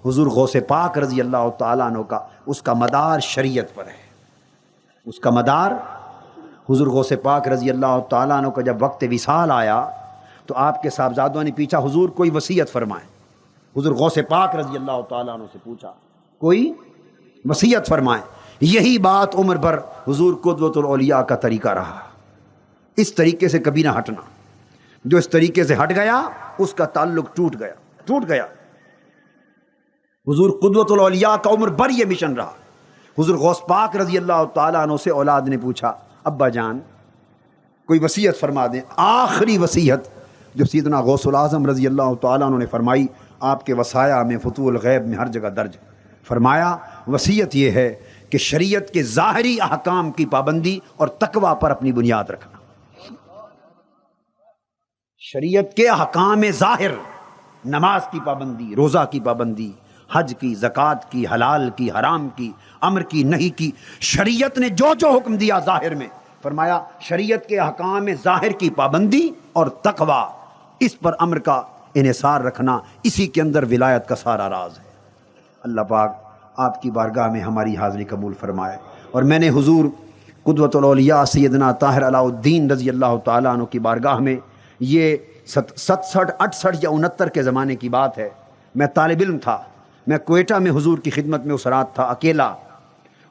حضور غوث پاک رضی اللہ تعالیٰ عنہ کا اس کا مدار شریعت پر ہے، اس کا مدار حضور غوث پاک رضی اللہ تعالیٰ عنہ کا جب وقت وصال آیا تو آپ کے صاحبزادوں نے پوچھا حضور کوئی وصیت فرمائیں۔ حضور غوث پاک رضی اللہ تعالیٰ عنہ سے پوچھا کوئی وصیت فرمائیں۔ یہی بات عمر بھر حضور قدوۃ الاولیاء کا طریقہ رہا، اس طریقے سے کبھی نہ ہٹنا۔ جو اس طریقے سے ہٹ گیا اس کا تعلق ٹوٹ گیا۔ حضور قدوۃ الاولیاء کا عمر بھر یہ مشن رہا۔ حضور غوث پاک رضی اللہ تعالیٰ عنہ سے اولاد نے پوچھا ابا جان کوئی وصیت فرما دیں۔ آخری وصیت جو سیدنا غوث العظم رضی اللہ تعالیٰ عنہ نے فرمائی، آپ کے وصایا میں فتوح الغیب میں ہر جگہ درج فرمایا، وصیت یہ ہے کہ شریعت کے ظاہری احکام کی پابندی اور تقوی پر اپنی بنیاد رکھنا۔ شریعت کے احکام ظاہر، نماز کی پابندی، روزہ کی پابندی، حج کی، زکوٰۃ کی، حلال کی، حرام کی، امر کی، نہی کی، شریعت نے جو جو حکم دیا ظاہر میں، فرمایا شریعت کے احکام ظاہر کی پابندی اور تقوی، اس پر امر کا انحصار رکھنا، اسی کے اندر ولایت کا سارا راز ہے۔ اللہ پاک آپ کی بارگاہ میں ہماری حاضری قبول فرمائے۔ اور میں نے حضور قدوۃ الاولیاء سیدنا طاہر علاء الدین رضی اللہ تعالیٰ عنہ کی بارگاہ میں، یہ 67 68 یا 69 کے زمانے کی بات ہے، میں طالب علم تھا، میں کوئٹہ میں حضور کی خدمت میں اس رات تھا اکیلا،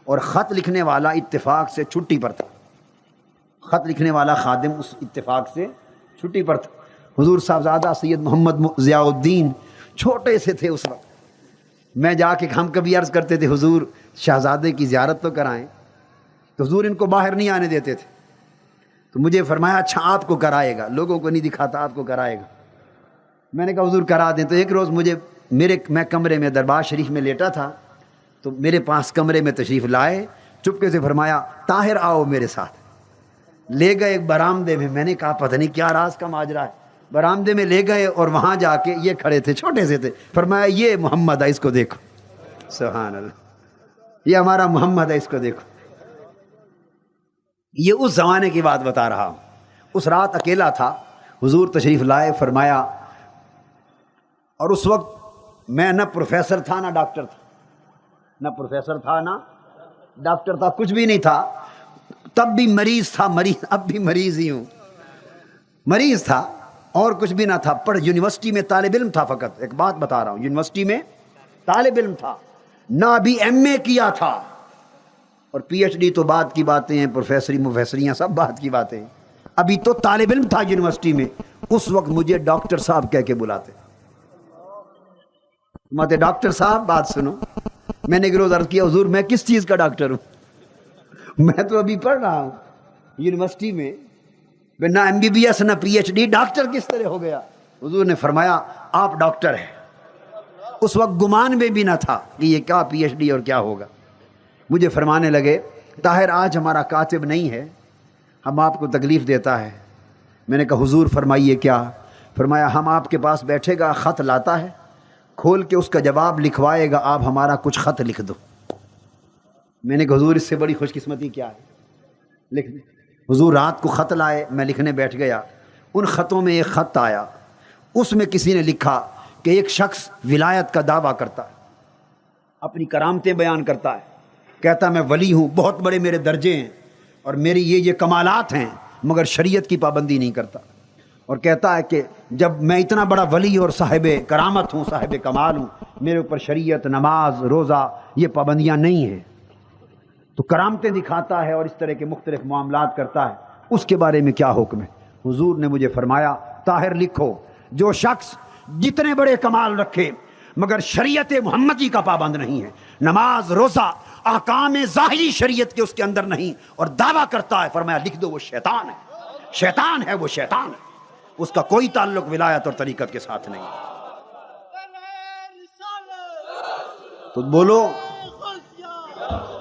اور خط لکھنے والا اتفاق سے چھٹی پر تھا، خط لکھنے والا خادم اس اتفاق سے چھٹی پر تھا۔ حضور صاحبزادہ سید محمد ضیاء الدین چھوٹے سے تھے اس وقت، میں جا کے ہم کبھی عرض کرتے تھے حضور شہزادے کی زیارت تو کرائیں، تو حضور ان کو باہر نہیں آنے دیتے تھے، تو مجھے فرمایا اچھا آپ کو کرائے گا، لوگوں کو نہیں دکھاتا، آپ کو کرائے گا۔ میں نے کہا حضور کرا دیں۔ تو ایک روز میں کمرے میں دربار شریف میں لیٹا تھا، تو میرے پاس کمرے میں تشریف لائے، چپکے سے فرمایا طاہر آؤ میرے ساتھ، لے گئے ایک برآمدے میں۔ میں نے کہا پتہ نہیں کیا راز کا ماجرا ہے، برآمدے میں لے گئے اور وہاں جا کے یہ کھڑے تھے، چھوٹے سے تھے، فرمایا یہ محمد ہے، اس کو دیکھو۔ سبحان اللہ، یہ ہمارا محمد ہے، اس کو دیکھو۔ یہ اس زمانے کی بات بتا رہا ہوں۔ اس رات اکیلا تھا، حضور تشریف لائے، فرمایا، اور اس وقت میں نہ پروفیسر تھا نہ ڈاکٹر تھا، نہ پروفیسر تھا نہ ڈاکٹر تھا، کچھ بھی نہیں تھا، تب بھی مریض تھا، اب بھی مریض ہی ہوں، مریض تھا اور کچھ بھی نہ تھا۔ پر یونیورسٹی میں طالب علم تھا، فقط ایک بات بتا رہا ہوں، یونیورسٹی میں طالب علم تھا، نہ ابھی ایم اے کیا تھا، اور پی ایچ ڈی تو بعد کی باتیں ہیں، پروفیسریاں سب بعد کی باتیں ہیں، ابھی تو طالب علم تھا یونیورسٹی میں۔ اس وقت مجھے ڈاکٹر صاحب کہہ کے بلاتے، ماتے ڈاکٹر صاحب بات سنو۔ میں نے ایک روز عرض کیا حضور میں کس چیز کا ڈاکٹر ہوں، میں تو ابھی پڑھ رہا ہوں یونیورسٹی میں، نہ ایم بی بی ایس نہ پی ایچ ڈی، ڈاکٹر کس طرح ہو گیا؟ حضور نے فرمایا آپ ڈاکٹر ہیں۔ اس وقت گمان میں بھی نہ تھا کہ یہ کیا پی ایچ ڈی اور کیا ہوگا۔ مجھے فرمانے لگے طاہر آج ہمارا کاتب نہیں ہے، ہم آپ کو تکلیف دیتا ہے۔ میں نے کہا حضور فرمائیے کیا؟ فرمایا ہم آپ کے پاس بیٹھے گا، خط لاتا ہے، کھول کے اس کا جواب لکھوائے گا، آپ ہمارا کچھ خط لکھ دو۔ میں نے کہا حضور اس سے بڑی خوش قسمتی کیا ہے، لکھ دیں۔ حضور رات کو خط لائے، میں لکھنے بیٹھ گیا۔ ان خطوں میں ایک خط آیا، اس میں کسی نے لکھا کہ ایک شخص ولایت کا دعویٰ کرتا ہے، اپنی کرامتیں بیان کرتا ہے، کہتا میں ولی ہوں، بہت بڑے میرے درجے ہیں اور میری یہ کمالات ہیں، مگر شریعت کی پابندی نہیں کرتا، اور کہتا ہے کہ جب میں اتنا بڑا ولی اور صاحب کرامت ہوں، صاحب کمال ہوں، میرے اوپر شریعت، نماز، روزہ یہ پابندیاں نہیں ہیں، تو کرامتیں دکھاتا ہے اور اس طرح کے مختلف معاملات کرتا ہے، اس کے بارے میں کیا حکم ہے؟ حضور نے مجھے فرمایا طاہر لکھو جو شخص جتنے بڑے کمال رکھے مگر شریعت محمدی کا پابند نہیں ہے، نماز، روزہ، احکام ظاہری شریعت کے اس کے اندر نہیں، اور دعویٰ کرتا ہے، فرمایا لکھ دو وہ شیطان ہے، شیطان ہے، وہ شیطان ہے، اس کا کوئی تعلق ولایت اور طریقت کے ساتھ نہیں۔ تو بولو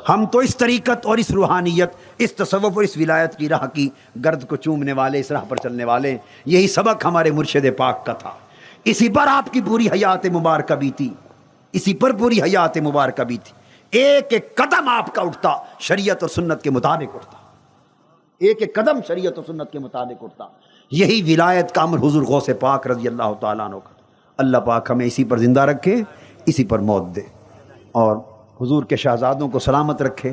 ہم تو اس طریقت اور اس روحانیت، اس تصوف اور اس ولایت کی راہ کی گرد کو چومنے والے، اس راہ پر چلنے والے، یہی سبق ہمارے مرشد پاک کا تھا، اسی پر آپ کی پوری حیات مبارکہ بھی تھی، اسی پر پوری حیات مبارکہ بھی تھی۔ ایک ایک قدم آپ کا اٹھتا شریعت اور سنت کے مطابق اٹھتا، ایک ایک قدم شریعت اور سنت کے مطابق اٹھتا۔ یہی ولایت کا امر حضور غوث پاک رضی اللہ تعالیٰ عنہ کا۔ اللہ پاک ہمیں اسی پر زندہ رکھے، اسی پر موت دے، اور حضور کے شہزادوں کو سلامت رکھے،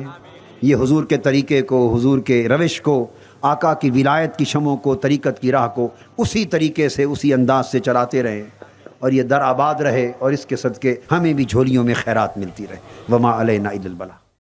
یہ حضور کے طریقے کو، حضور کے روش کو، آقا کی ولایت کی شمعوں کو، طریقت کی راہ کو اسی طریقے سے، اسی انداز سے چلاتے رہیں، اور یہ در آباد رہے، اور اس کے صدقے ہمیں بھی جھولیوں میں خیرات ملتی رہے۔ وما علینا الا البلاغ۔